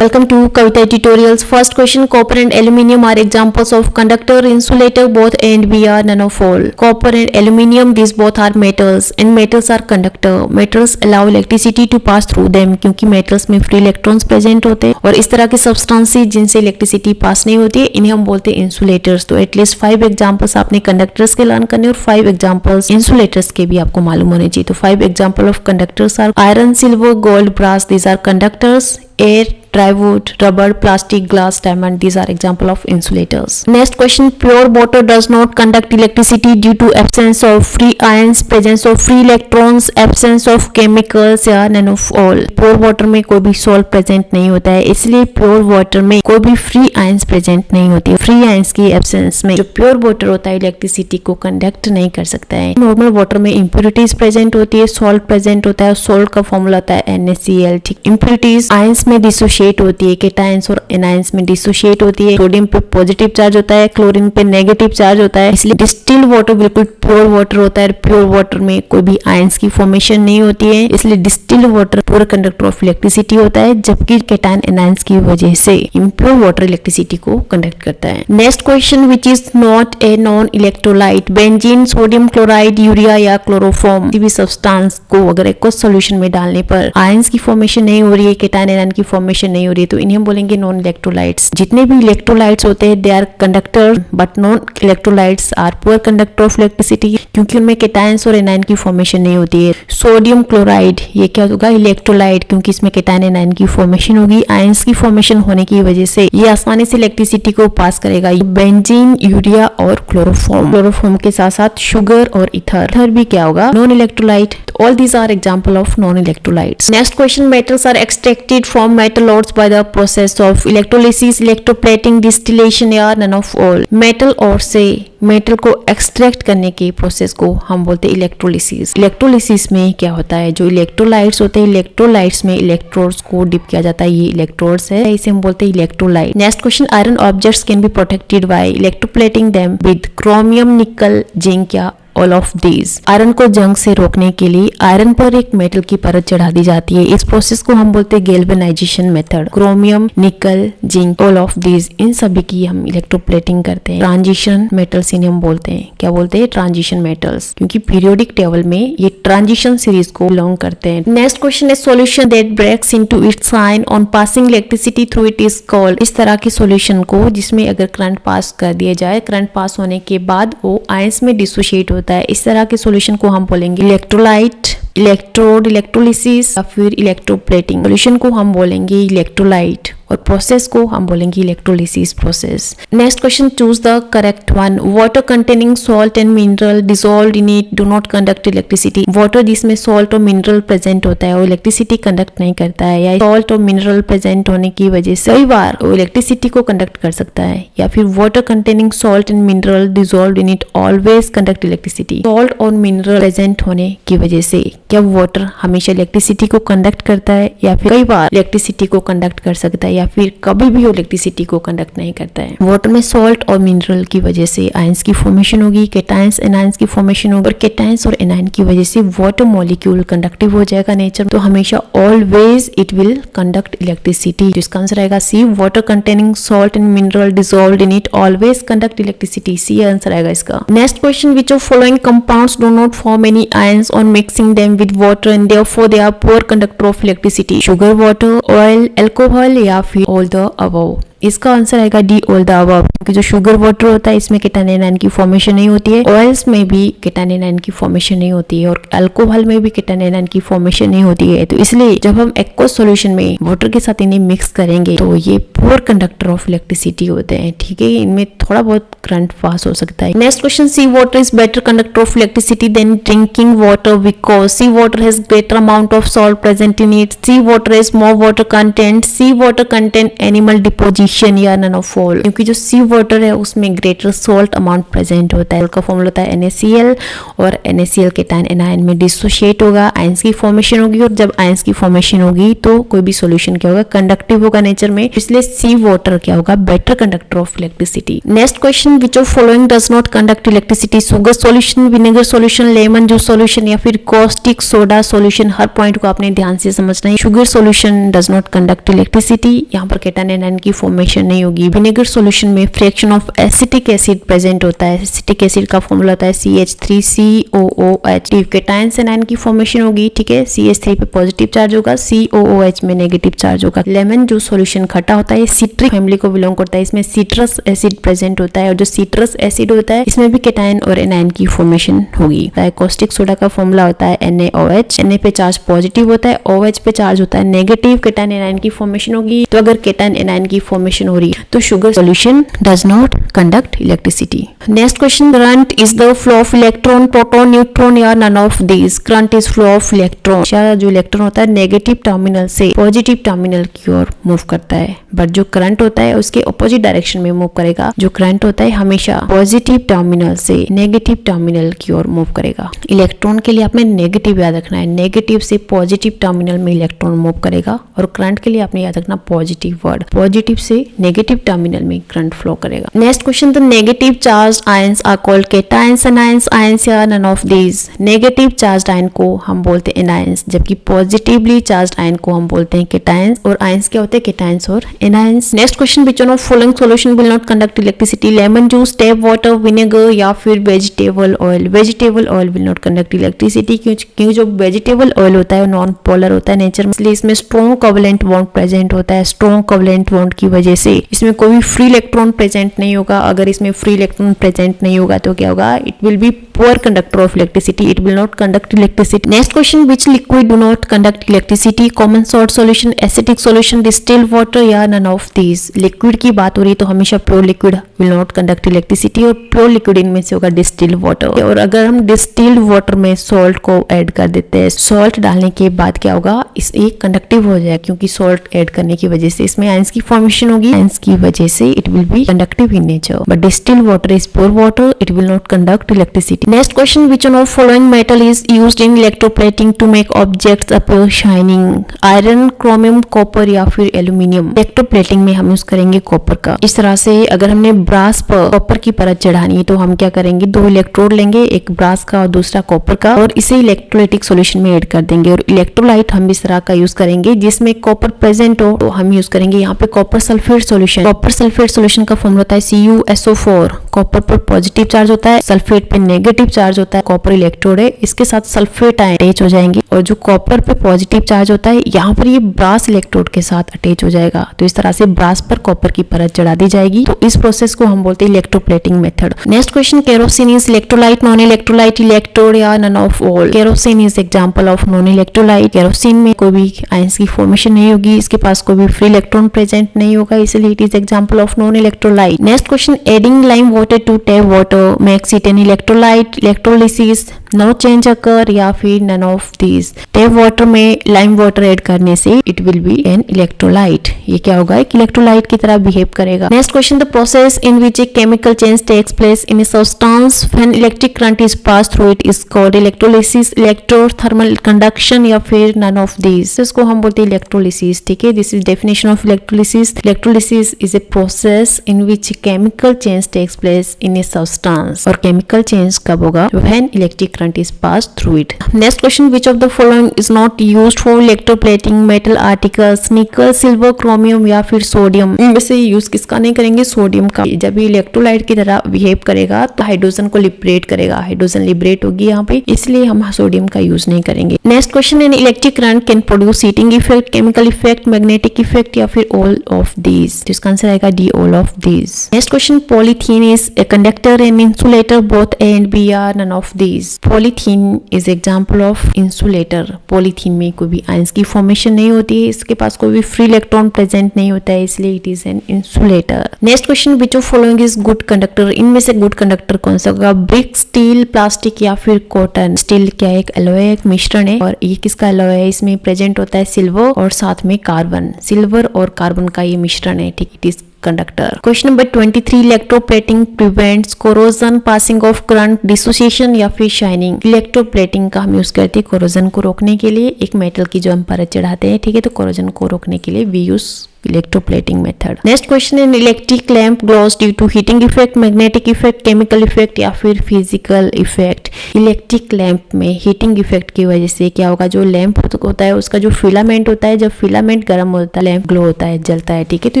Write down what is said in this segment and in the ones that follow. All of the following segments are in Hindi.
Welcome to Kavita Tutorials. First question, copper and aluminium are examples of conductor, insulator, both A and B are none of all. Copper and aluminium, these both are metals and metals are conductor. Metals allow electricity to pass through them क्योंकि metals में free electrons present होते हैं और इस तरह के substances जिनसे electricity pass नहीं होती है इन्हें हम बोलते हैं insulators. तो at least 5 examples आपने conductors के learn करने और 5 examples insulators के भी आपको मालूम होने चाहिए. तो 5 example of conductors are iron, silver, gold, brass. These are conductors. Air, drywood, rubber, plastic, glass, diamond. These are example of insulators. Next question, pure water does not conduct electricity due to absence of free ions, presence of free electrons, absence of chemicals या none of all. Pure water में कोई भी salt present नहीं होता है, इसलिए pure water में कोई भी free ions present नहीं होती है. Free ions की absence में जो pure water होता है electricity को conduct नहीं कर सकता है. Normal water में impurities present होती है, salt present होता है, salt का formula होता है NaCl. ठीक, impurities ions में dissociate होती है, केटाइंस और एनाइंस में डिसोशिएट होती है. सोडियम पे पॉजिटिव चार्ज होता है, क्लोरीन पे नेगेटिव चार्ज होता है, इसलिए डिस्टिल्ड वाटर बिल्कुल प्योर वाटर होता है. प्योर वाटर में कोई भी आयंस की फॉर्मेशन नहीं होती है, इसलिए distilled water pure conductor of electricity होता है, जबकि केटाइन एनाइंस की वजह से इम्प्योर वाटर इलेक्ट्रिसिटी को कंडक्ट करता है. Next question, which is not a non electrolyte? Benzene, sodium chloride, urea या क्लोरोफॉर्म. किसी भी सब्सटेंस को अगर एक्वस सॉल्यूशन में डालने पर आयंस की फॉर्मेशन नहीं हो रही है, केटाइन एनाइन की फॉर्मेशन नहीं हो रही है, तो इन्हें हम बोलेंगे नॉन इलेक्ट्रोलाइट्स. जितने भी इलेक्ट्रोलाइट्स होते हैं they are conductor, but non electrolytes are poor conductor of electricity क्योंकि उनमें केटाइंस और एनाइन की फॉर्मेशन नहीं होती है. सोडियम क्लोराइड ये क्या होगा? इलेक्ट्रोलाइट, क्योंकि इसमें केटाइन एनाइन की फॉर्मेशन होगी. आयंस की फॉर्मेशन होने की वजह से ये आसानी से इलेक्ट्रिसिटी को पास करेगा. बेंजीन, यूरिया और क्लोरोफॉर्म. क्लोरोफॉर्म के साथ साथ शुगर और इथर भी क्या होगा? Non electrolyte. All these are example of non-electrolytes. Next question, metals are extracted from metal ores by the process of electrolysis, electroplating, distillation या none of all. Metal ore से मेटल को एक्सट्रैक्ट करने के प्रोसेस को हम बोलते हैं इलेक्ट्रोलिसिस. इलेक्ट्रोलिसिस में क्या होता है? जो इलेक्ट्रोलाइट्स होते हैं, इलेक्ट्रोलाइट्स में इलेक्ट्रोड्स को डिप किया जाता है, ये इलेक्ट्रोड्स है, इसे हम बोलते हैं electrolyte. Next question, iron objects can be protected by electroplating them with chromium, निकल, जिंक या ऑल ऑफ दीज. आयरन को जंग से रोकने के लिए आयरन पर एक मेटल की परत चढ़ा दी जाती है. इस प्रोसेस को हम बोलते हैं गैल्वेनाइजेशन मेथड. क्रोमियम, निकल, जिंक, ऑल ऑफ दीज, इन सभी की हम इलेक्ट्रोप्लेटिंग करते हैं. ट्रांजिशन मेटल्स इन्हें हम बोलते हैं. क्या बोलते हैं? ट्रांजिशन मेटल्स, क्योंकि पीरियोडिक टेबल में ये ट्रांजिशन सीरीज को बिलोंग करते हैं. नेक्स्ट क्वेश्चन है, solution that breaks into its साइन on passing electricity through it is called. इस तरह के सॉल्यूशन को जिसमें अगर करंट पास कर दिया जाए, करंट पास होने के बाद वो आयंस में डिसोशिएट होता है, इस तरह के सॉल्यूशन को हम बोलेंगे इलेक्ट्रोलाइट, इलेक्ट्रोड, इलेक्ट्रोलिसिस या फिर इलेक्ट्रोप्लेटिंग. सॉल्यूशन को हम बोलेंगे इलेक्ट्रोलाइट और प्रोसेस को हम बोलेंगे electrolysis process. Next question, choose the correct one. Water containing salt and mineral dissolved in it do not conduct electricity. Water जिसमें सॉल्ट और मिनरल प्रेजेंट होता है वो इलेक्ट्रिसिटी कंडक्ट नहीं करता है, या सॉल्ट और मिनरल प्रेजेंट होने की वजह से कई बार वो इलेक्ट्रिसिटी को कंडक्ट कर सकता है. या फिर water containing salt and mineral dissolved in it always conduct electricity. Salt और मिनरल प्रेजेंट होने की वजह से क्या वाटर हमेशा इलेक्ट्रिसिटी को कंडक्ट करता है, या फिर कई बार इलेक्ट्रिसिटी को कंडक्ट कर सकता है, या फिर कभी भी इलेक्ट्रिसिटी को कंडक्ट नहीं करता है. वाटर में सॉल्ट और मिनरल की वजह से आयंस की फॉर्मेशन होगी, केटाइंस एनाइंस की फॉर्मेशन होगी, और केटाइंस और एनाइन की वजह से वाटर मॉलिक्यूल कंडक्टिव हो जाएगा नेचर, तो हमेशा always it will conduct electricity. इसका आंसर आएगा C. Water containing salt and mineral dissolved in it always conduct electricity. C answer आएगा इसका. Next question, which of following compounds do not form any ions on mixing them with water and therefore they are poor conductor of electricity. Sugar, water, oil, alcohol या फिर ऑल द अबव. इसका आंसर आएगा डी, ऑल द अबव, क्योंकि जो शुगर वाटर होता है इसमें केटाइन एनाइन की फॉर्मेशन नहीं होती है, ऑयल्स में भी केटाइन एनाइन की फॉर्मेशन नहीं होती है, और अल्कोहल में भी केटाइन एनाइन की फॉर्मेशन नहीं होती है. तो इसलिए जब हम एक्वस सॉल्यूशन में वाटर के साथ इन्हें मिक्स करेंगे तो ये पुअर कंडक्टर ऑफ इलेक्ट्रिसिटी होते हैं. ठीक है, इनमें थोड़ा बहुत करंट पास हो सकता है. Next question, sea water is better conductor of electricity than drinking water because sea water has greater amount of salt present in it. Sea water has more water content. Sea water content animal deposition. Addition या नन ऑफ ऑल, क्योंकि जो सी वाटर है उसमें ग्रेटर सॉल्ट अमाउंट प्रेजेंट होता है। का फॉर्मूला होता है NaCl और NaCl केटायन एनायन में डिसोशिएट होगा, आयंस की फॉर्मेशन होगी, और जब आयंस की फॉर्मेशन होगी तो कोई भी सॉल्यूशन क्या होगा, कंडक्टिव होगा नेचर में, इसलिए सी वाटर क्या होगा, better conductor of electricity. Next question, which of following does not conduct electricity? Sugar solution, vinegar solution, lemon juice solution या फिर कॉस्टिक सोडा सॉल्यूशन। हर पॉइंट को आपने ध्यान से समझना है। Sugar solution does not conduct electricity, यहाँ पर केटायन एनायन की फॉर्मेशन नहीं होगी। विनेगर सॉल्यूशन में fraction of acetic acid present होता है। एसिटिक एसिड का फॉर्मूला होता है CH3COOH। केटायन एनायन की फॉर्मेशन होगी, ठीक है, CH3 पे पॉजिटिव चार्ज होगा, COOH में नेगेटिव चार्ज होगा। लेमन जूस सॉल्यूशन खट्टा होता है, सिट्रिक फैमिली को बिलोंग करता है, इसमें सिट्रस एसिड प्रेजेंट होता है, और जो सिट्रस एसिड होता है इसमें भी केटायन और एनायन की फॉर्मेशन होगी। कॉस्टिक सोडा का फॉर्मूला होता है NaOH। Na पे चार्ज पॉजिटिव होता है, OH पे चार्ज होता है नेगेटिव, केटायन एनायन की फॉर्मेशन होगी। तो अगर केटायन एनायन की फॉर्मेशन हो रही है तो sugar solution does not conduct electricity. Next question, current is the flow of electron, proton, neutron या none of these? Current is flow of electron. जो इलेक्ट्रॉन होता है नेगेटिव टर्मिनल से पॉजिटिव टर्मिनल की ओर मूव करता है, बट जो करंट होता है उसके अपोजिट डायरेक्शन में मूव करेगा। जो करंट होता है हमेशा पॉजिटिव टर्मिनल से नेगेटिव टर्मिनल की ओर मूव करेगा। इलेक्ट्रॉन के लिए आपने नेगेटिव याद रखना है, नेगेटिव से पॉजिटिव टर्मिनल में इलेक्ट्रॉन मूव करेगा, और करंट के लिए आपने याद रखना पॉजिटिव वर्ड, पॉजिटिव से नेगेटिव टर्मिनल में करंट फ्लो करेगा। Next question, the negative charge ions are called cations, anions, ions या none of these? Negative charge ion को हम बोलते हैं एनायंस, जबकि पॉजिटिवली चार्ज आयन को हम बोलते हैं केटायंस, और आयंस क्या होते हैं, केटायंस और anions. Next question, which one of following solution will not conduct electricity? Lemon juice, tap water, vinegar या फिर vegetable oil? Vegetable oil will not conduct electricity, क्योंकि जो वेजिटेबल ऑयल होता है वो नॉन पोलर होता है नेचर में, इसलिए इसमें स्ट्रॉन्ग कोवलेंट बॉन्ड प्रेजेंट होता है। स्ट्रॉन्ग कोवलेंट बॉन्ड की वजह से इसमें कोई भी फ्री इलेक्ट्रॉन प्रेजेंट नहीं होगा। अगर इसमें फ्री इलेक्ट्रॉन प्रेजेंट नहीं होगा तो क्या होगा, it will be poor conductor of electricity, it will not conduct electricity. Next question, which liquid do not conduct electricity? Common salt solution, acidic solution, distilled water या नन ऑफ दीज? लिक्विड की बात हो रही है तो हमेशा pure liquid will not conduct electricity, और प्योर लिक्विड इनमें से होगा डिस्टिल्ड वाटर। और अगर हम डिस्टिल्ड वाटर में सॉल्ट को ऐड कर देते हैं, सॉल्ट डालने के बाद क्या होगा, इस एक कंडक्टिव हो जाएगा, क्योंकि सॉल्ट ऐड करने की वजह से इसमें आयंस की फॉर्मेशन होगी, आयंस की वजह से it will be conductive in nature, but distilled water is pure water, it will not conduct electricity. Next question, which one of following metal is used in electroplating to make objects appear shining? Iron, chromium, copper या फिर एल्यूमिनियम? इलेक्ट्रोप्लेटिंग में हम यूज करेंगे कॉपर का। इस तरह से अगर हमने ब्रास पर कॉपर की परत चढ़ानी है तो हम क्या करेंगे, दो इलेक्ट्रोड लेंगे, एक ब्रास का और दूसरा कॉपर का, और इसे इलेक्ट्रोलाइटिक सॉल्यूशन में ऐड कर देंगे। और इलेक्ट्रोलाइट हम इस तरह का यूज करेंगे जिसमें कॉपर प्रेजेंट हो, तो हम यूज करेंगे यहाँ पे copper sulphate solution. Copper sulphate solution का फॉर्मूला होता है CuSO4। कॉपर पर पॉजिटिव चार्ज होता है, सल्फेट पे नेगेटिव चार्ज होता है, कॉपर इलेक्ट्रोड है, इसके साथ सल्फेट आयन अटैच हो जाएंगे, और जो कॉपर पे पॉजिटिव चार्ज होता है यहाँ पर ये ब्रास इलेक्ट्रोड के साथ अटैच हो जाएगा। तो इस तरह से ब्रास पर कॉपर की परत चढ़ा दी जाएगी। तो इस प्रोसेस को हम बोलते हैं electroplating method. Next question, kerosene is electrolyte, non electrolyte, electrode या none of all? Kerosene is example of non electrolyte. Kerosene में कोई भी आयंस की फॉर्मेशन नहीं होगी, इसके पास कोई भी फ्री इलेक्ट्रॉन प्रेजेंट नहीं होगा, इसलिए it is example of non electrolyte. Next question, adding lime water to tap water makes it an electrolyte, electrolysis, no change occur या फिर none of these? Tap water में लाइम वाटर ऐड करने से it will be an electrolyte. ये क्या होगा, एक इलेक्ट्रोलाइट की तरह बिहेव करेगा। Next question, the process in which a chemical change takes place in a substance when electric current is pass through it is called electrolysis, electrothermal conduction या फिर नन ऑफ दीज? इसको हम बोलते हैं इलेक्ट्रोलिसिस, ठीक है। This is definition of electrolysis. Electrolysis is a process in which chemical change takes place in a substance, और केमिकल चेंज कब होगा, when electric current is pass through it. Next question, which of the following is not used for electroplating? Metal articles, nickel, silver, chromium या फिर सोडियम? इनमें से यूज किसका नहीं करेंगे, सोडियम का। जब ये इलेक्ट्रोलाइट की तरह बिहेव करेगा तो हाइड्रोजन को लिबरेट करेगा, हाइड्रोजन लिबरेट होगी यहाँ पे, इसलिए हम सोडियम का यूज नहीं करेंगे। Next question, an electric current can produce heating effect, chemical effect, magnetic effect या फिर ऑल ऑफ दीज? इसका आंसर आएगा D, all of these. Next question, polythene is a conductor and insulator, both A and B are none of these? Polythene is example of insulator. Polythene में कोई भी आयंस की फॉर्मेशन नहीं होती है, इसके पास कोई भी फ्री इलेक्ट्रॉन प्रेजेंट नहीं होता है, इसलिए it is an insulator. Next question, which of following is good conductor? इनमें से गुड कंडक्टर कौन सा होगा, ब्रिक, स्टील, प्लास्टिक या फिर कॉटन? स्टील क्या है, एक एलॉय, एक मिश्रण है, और ये किसका एलॉय है, इसमें प्रेजेंट होता है सिल्वर और साथ में कार्बन। सिल्वर और कार्बन का ये मिश्रण है, ठीक, it is conductor. Question number 23, electroplating prevents corrosion, passing of current, dissociation या फिर shining. इलेक्ट्रोप्लेटिंग का हम यूज करते हैं कोरोजन को रोकने के लिए, एक मेटल की जो हम परत चढ़ाते हैं, ठीक है, तो कोरोजन को रोकने के लिए we use electroplating method. Next question है, electric lamp glows due to heating effect, magnetic effect, chemical effect या फिर फिजिकल इफेक्ट. इलेक्ट्रिक लैंप में हीटिंग इफेक्ट की वजह से क्या होगा, जो लैंप होता है उसका जो फिलामेंट होता है, जब फिलामेंट गर्म होता है लैंप ग्लो होता है, जलता है, ठीक है, तो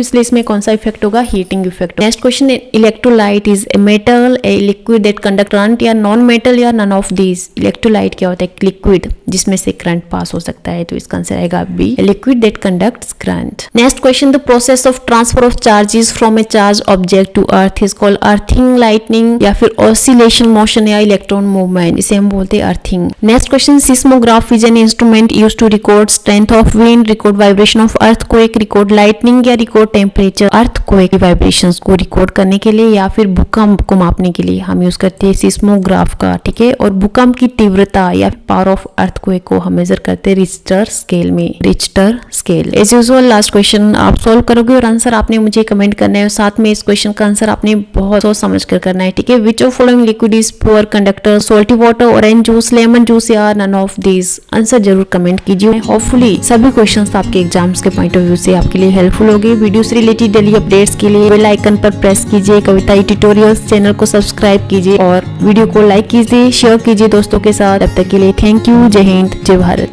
इसलिए इसमें कौन सा इफेक्ट होगा, हीटिंग इफेक्ट. नेक्स्ट क्वेश्चन है, electrolyte is a metal, a liquid that conduct current या नॉन मेटल या नन ऑफ दीज. इलेक्ट्रोलाइट क्या होता है, लिक्विड जिसमें से करंट पास हो सकता है, तो इसका आंसर आएगा B, liquid that conducts current. Next question, the process of transfer of charges from a charged object to earth is called earthing, lightning या फिर oscillation motion या electron movement, इसे हम बोलते हैं earthing. Next question, seismograph is an instrument used to record strength of wind, record vibration of earthquake, record lightning या record temperature. earthquake vibrations को record करने के लिए या फिर भूकंप को मापने के लिए हम यूज करते हैं seismograph का, ठीक है, और भूकंप की तीव्रता या पावर ऑफ earthquake को हम मेजर करते हैं रिक्टर स्केल में, Richter scale. As usual last question आप सॉल्व करोगे और आंसर आपने मुझे कमेंट करना है, और साथ में इस क्वेश्चन का आंसर आपने बहुत सोच समझ कर करना है, ठीक है. विच of following liquid is poor conductor, salty water, orange juice, lemon juice या नन ऑफ दीज. आंसर जरूर कमेंट कीजिए. होपफुली सभी क्वेश्चंस आपके एग्जाम्स के पॉइंट ऑफ व्यू से आपके लिए हेल्पफुल होगी. वीडियो से रिलेटेड डेली अपडेट्स के लिए बेल आइकन पर प्रेस कीजिए. कविता ट्यूटोरियल्स चैनल को सब्सक्राइब कीजिए और वीडियो को लाइक कीजिए, शेयर कीजिए दोस्तों के साथ. तब तक के लिए थैंक यू. जय हिंद, जय भारत.